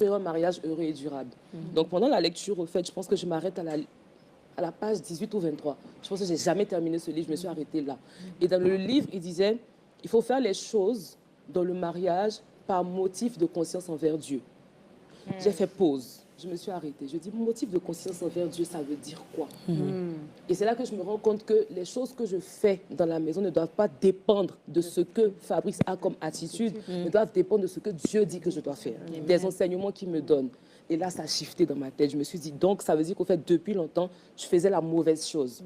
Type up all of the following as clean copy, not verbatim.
un mariage heureux et durable. Donc pendant la lecture, au fait, je pense que je m'arrête à la page 18 ou 23. Je pense que je n'ai jamais terminé ce livre, je me suis arrêtée là. Et dans le livre, il disait, il faut faire les choses dans le mariage par motif de conscience envers Dieu. J'ai fait pause. Je me suis arrêtée. Je dis, motif de conscience envers Dieu, ça veut dire quoi? Et c'est là que je me rends compte que les choses que je fais dans la maison ne doivent pas dépendre de ce que Fabrice a comme attitude, mais doivent dépendre de ce que Dieu dit que je dois faire, des enseignements qu'il me donne. Et là, ça a shifté dans ma tête. Je me suis dit, donc, ça veut dire qu'au fait, depuis longtemps, je faisais la mauvaise chose.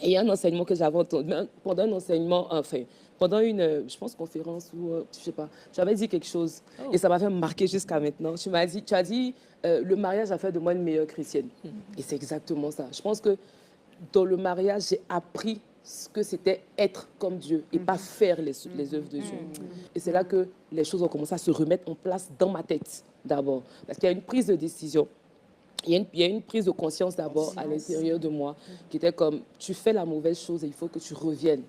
Et il y a un enseignement que j'avais entendu, pendant un enseignement, enfin, pendant une, je pense, conférence ou, je sais pas, j'avais dit quelque chose et ça m'avait marqué jusqu'à maintenant. Tu as dit, le mariage a fait de moi une meilleure chrétienne. Et c'est exactement ça. Je pense que dans le mariage, j'ai appris ce que c'était être comme Dieu et pas faire les œuvres de Dieu. Et c'est là que les choses ont commencé à se remettre en place dans ma tête d'abord. Parce qu'il y a une prise de décision. Il y a une prise de conscience d'abord à l'intérieur de moi qui était comme, tu fais la mauvaise chose et il faut que tu reviennes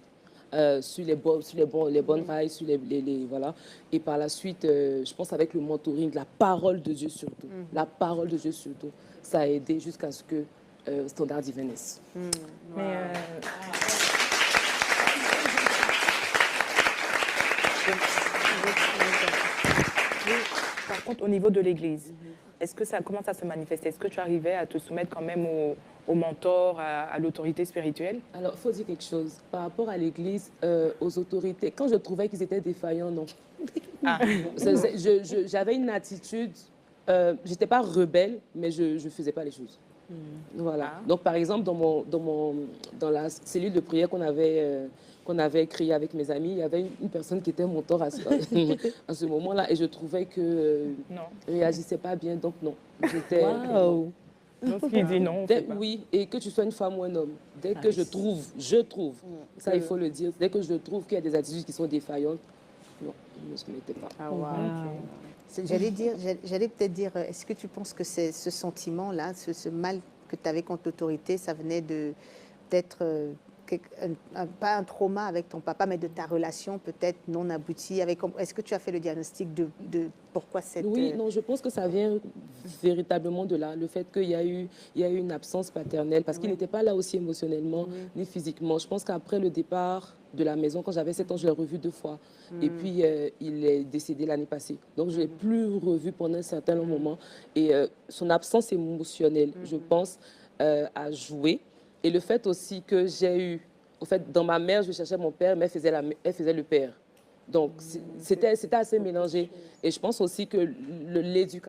sur les bonnes rails, sur voilà. Et par la suite, je pense avec le mentoring, la parole de Dieu surtout, la parole de Dieu surtout, ça a aidé jusqu'à ce que Standard Divin naisse. Par contre, au niveau de l'Église, est-ce que ça commence à se manifester? Est-ce que tu arrivais à te soumettre quand même au mentor, à l'autorité spirituelle? Alors, il faut dire quelque chose. Par rapport à l'Église, aux autorités, quand je trouvais qu'ils étaient défaillants, non. J'avais une attitude, je n'étais pas rebelle, mais je ne faisais pas les choses. Voilà. Donc, par exemple, dans la cellule de prière qu'on avait créée avec mes amis, il y avait une personne qui était mentor à ce moment-là et je trouvais que ne réagissait pas bien, donc non. Donc, ce qu'il dit non, oui, et que tu sois une femme ou un homme, dès que je trouve, ça il faut le dire, dès que je trouve qu'il y a des attitudes qui sont défaillantes, non, je ne se mettais pas. J'allais peut-être dire, est-ce que tu penses que c'est ce sentiment-là, ce mal que tu avais contre l'autorité, ça venait de peut-être pas un trauma avec ton papa, mais de ta relation peut-être non aboutie avec. Est-ce que tu as fait le diagnostic de pourquoi cette... Oui, non, je pense que ça vient véritablement de là, le fait qu'il y a eu une absence paternelle, parce qu'il n'était pas là aussi émotionnellement ni physiquement. Je pense qu'après le départ de la maison, quand j'avais 7 ans, je l'ai revu 2 fois. Et puis, il est décédé l'année passée. Donc, je ne l'ai plus revu pendant un certain moment. Et son absence émotionnelle, je pense, a joué. Et le fait aussi que j'ai eu... En fait, dans ma mère, je cherchais mon père, mais elle faisait le père. Donc, c'était assez mélangé. Et je pense aussi que l'éducation